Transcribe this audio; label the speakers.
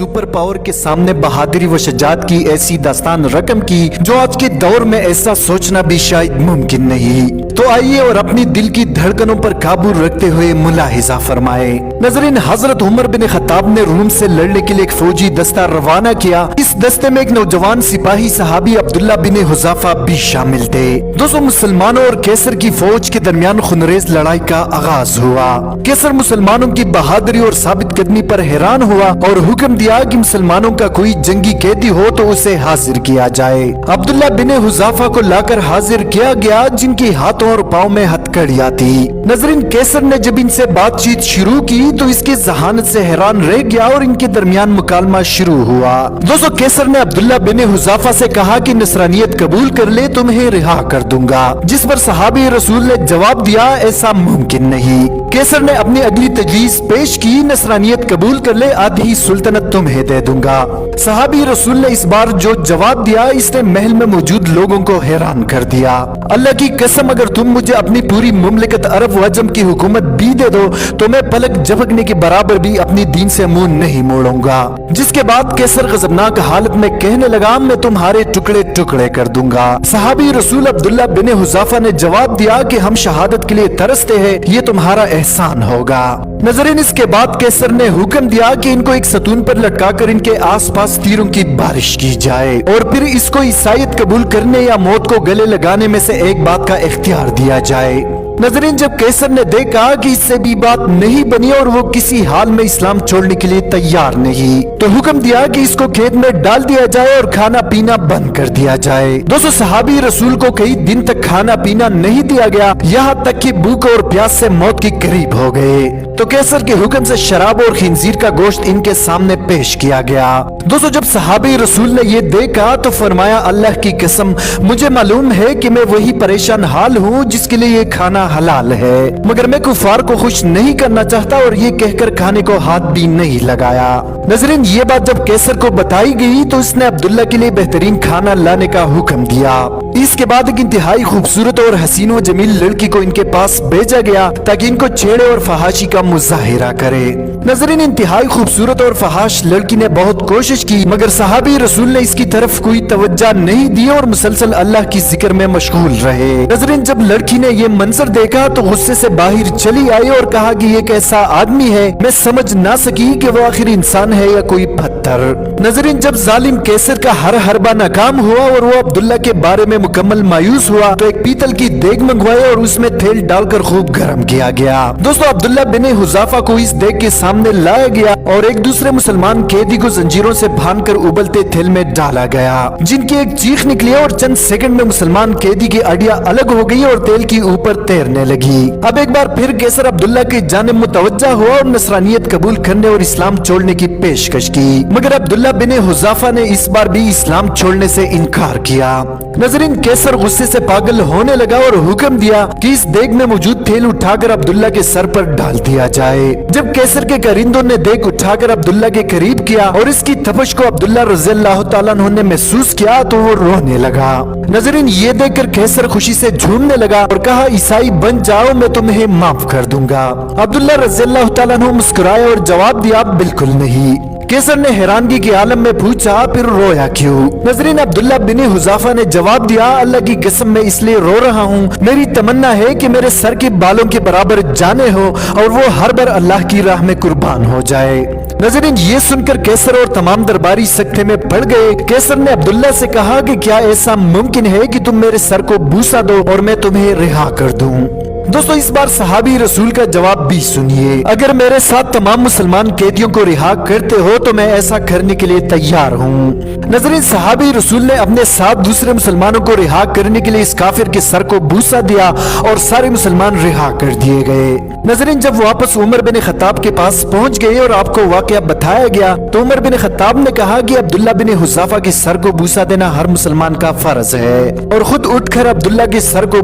Speaker 1: Super power के सामने बहादुरी व शजात की ऐसी दास्तान रकम की जो आज के दौर में ऐसा सोचना भी शायद मुमकिन नहीं। तो आइए और अपनी दिल की धड़कनों पर काबू रखते हुए मुलाहिजा फरमाए। नजरीन, हजरत उमर बिन खत्ताब ने रूम से लड़ने के लिए एक फौजी दस्ता रवाना किया। इस दस्ते में एक नौजवान सिपाही सहाबी अब्दुल्ला बिन हुज़ाफा भी शामिल थे। दोस्तों, मुसलमानों और कैसर की फौज के दरमियान खुनरेज लड़ाई का आगाज हुआ। कैसर मुसलमानों की बहादुरी और साबित कदमी पर हैरान हुआ और हुक्म दिया कि मुसलमानों का कोई जंगी कैदी हो तो उसे हाजिर किया जाए। अब्दुल्ला बिन हुज़ाफा को लाकर हाजिर किया गया, जिनके हाथों और पाँव में हथकड़ियां थी। नजरीन, कैसर ने जब इनसे बातचीत शुरू की तो इसकी जहानत से हैरान रह गया और इनके दरमियान मुकालमा शुरू हुआ। दोस्तों, कैसर ने अब्दुल्ला बिन हुज़ाफा से कहा कि नसरानियत कबूल कर ले, तुम्हें रिहा कर दूंगा। जिस पर सहाबी रसूल ने जवाब दिया, ऐसा मुमकिन नहीं। कैसर ने अपनी अगली तजवीज पेश की, नसरानियत कबूल कर ले, आधी सुल्तनत तुम्हें दे दूंगा। सहाबी रसूल ने इस बार जो जवाब दिया, इसने महल में मौजूद लोगों को हैरान कर दिया। अल्लाह की कसम, अगर तुम मुझे अपनी पूरी मुमलिकत अरब व अजम की हुकूमत भी दे दो तो मैं पलक झपकने के बराबर भी अपनी दीन से मुंह नहीं मोड़ूंगा। जिसके बाद कैसर गजबनाक हालत में कहने लगा, मैं तुम्हारे टुकड़े टुकड़े कर दूंगा। सहाबी रसूल अब्दुल्ला बिन हुज़ाफा ने जवाब दिया कि हम शहादत के लिए तरसते हैं, ये तुम्हारा एहसान होगा। नजरीन, इसके बाद कैसर ने हुक्म दिया कि इनको एक सतून पर लटकाकर इनके आसपास तीरों की बारिश की जाए और फिर इसको ईसाईयत कबूल करने या मौत को गले लगाने में से एक बात का इख्तियार दिया जाए। नजरीन, जब कैसर ने देखा कि इससे भी बात नहीं बनी और वो किसी हाल में इस्लाम छोड़ने के लिए तैयार नहीं, तो हुक्म दिया कि इसको खेत में डाल दिया जाए और खाना पीना बंद कर दिया जाए। दोस्तों, सहाबी रसूल को कई दिन तक खाना पीना नहीं दिया गया, यहाँ तक कि भूख और प्यास से मौत के करीब हो गए। तो कैसर के हुक्म से शराब और खिंजीर का गोश्त इनके सामने पेश किया गया। दोस्तों, जब सहाबी रसूल ने ये देखा तो फरमाया, अल्लाह की कसम, मुझे मालूम है कि मैं वही परेशान हाल हूँ जिसके लिए ये खाना हलाल है, मगर मैं कुफार को खुश नहीं करना चाहता और ये कहकर खाने को हाथ भी नहीं लगाया। नजरीन, ये बात जब कैसर को बताई गई तो उसने अब्दुल्ला के लिए बेहतरीन खाना लाने का हुक्म दिया। इसके बाद एक इंतहाई खूबसूरत और हसीन व जमील लड़की को इनके पास भेजा गया ताकि इनको छेड़े और फहाशी का मुजाहिरा करे। नजरीन, इंतहाई खूबसूरत और फहाश लड़की ने बहुत कोशिश की, मगर सहाबी रसूल ने इसकी तरफ कोई तवज्जो नहीं दी और मुसलसल अल्लाह की जिक्र में मशगूल रहे। नजरीन, जब लड़की ने ये मंजर देखा तो गुस्से से बाहर चली आई और कहा कि ये कैसा आदमी है, मैं समझ ना सकी कि वो आखिर इंसान है या कोई पत्थर। नजरीन, जब जालिम कैसर का हर हरबा नाकाम हुआ और वो अब्दुल्ला के बारे में मुकम्मल मायूस हुआ तो एक पीतल की देग मंगवाई और उसमें तेल डालकर खूब गर्म किया गया। दोस्तों, अब्दुल्ला बिन हुज़ाफा को इस देग के सामने लाया गया और एक दूसरे मुसलमान कैदी को जंजीरों से बांधकर उबलते तेल में डाला गया, जिनकी एक चीख निकली और चंद सेकंड में मुसलमान कैदी की अड़ियां अलग हो गई और तेल की ऊपर तैरने लगी। अब एक बार फिर कैसर अब्दुल्ला की जानिब मुतवज्जा हुआ और नसरानियत कबूल करने और इस्लाम छोड़ने की पेशकश की, मगर अब्दुल्ला बिन हुज़ाफा ने इस बार भी इस्लाम छोड़ने से इनकार किया। नजरीन, कैसर गुस्से से पागल होने लगा और हुक्म दिया कि इस देग में मौजूद तेल उठाकर अब्दुल्ला के सर पर डाल दिया जाए। जब कैसर के करिंदों ने देग उठाकर अब्दुल्ला के करीब किया और इसकी तपश को अब्दुल्ला रज़ियल्लाहु ताला अन्हु ने महसूस किया तो वो रोने लगा। नजरीन, ये देखकर कैसर खुशी से झूमने लगा और कहा, ईसाई बन जाओ, मैं तुम्हें माफ कर दूंगा। अब्दुल्ला रज़ियल्लाहु ताला अन्हु मुस्कुराए और जवाब दिया, बिल्कुल नहीं। कैसर ने हैरानगी के आलम में पूछा, फिर रोया क्यों? नजरीन, अब्दुल्ला बिन हुज़ाफा ने जवाब दिया, अल्लाह की कसम, मैं इसलिए रो रहा हूँ, मेरी तमन्ना है कि मेरे सर के बालों के बराबर जाने हो और वो हर बार अल्लाह की राह में कुर्बान हो जाए। नजरीन, ये सुनकर कैसर और तमाम दरबारी सख्ते में पड़ गए। कैसर ने अब्दुल्ला से कहा कि क्या ऐसा मुमकिन है कि तुम मेरे सर को बूसा दो और मैं तुम्हें रिहा कर दूं? दोस्तों, इस बार सहाबी रसूल का जवाब भी सुनिए, अगर मेरे साथ तमाम मुसलमान कैदियों को रिहा करते हो तो मैं ऐसा करने के लिए तैयार हूँ। नजरीन, सहाबी रसूल ने अपने साथ दूसरे मुसलमानों को रिहा करने के लिए इस काफिर के सर को बूसा दिया और सारे मुसलमान रिहा कर दिए गए। नजरीन, जब वापस उमर बिन खत्ताब के पास पहुँच गए और आपको वाकया बताया गया तो उमर बिन खत्ताब ने कहा कि अब्दुल्ला बिन हुज़ाफा के सर को बूसा देना हर मुसलमान का फर्ज है और खुद उठकर अब्दुल्ला के सर को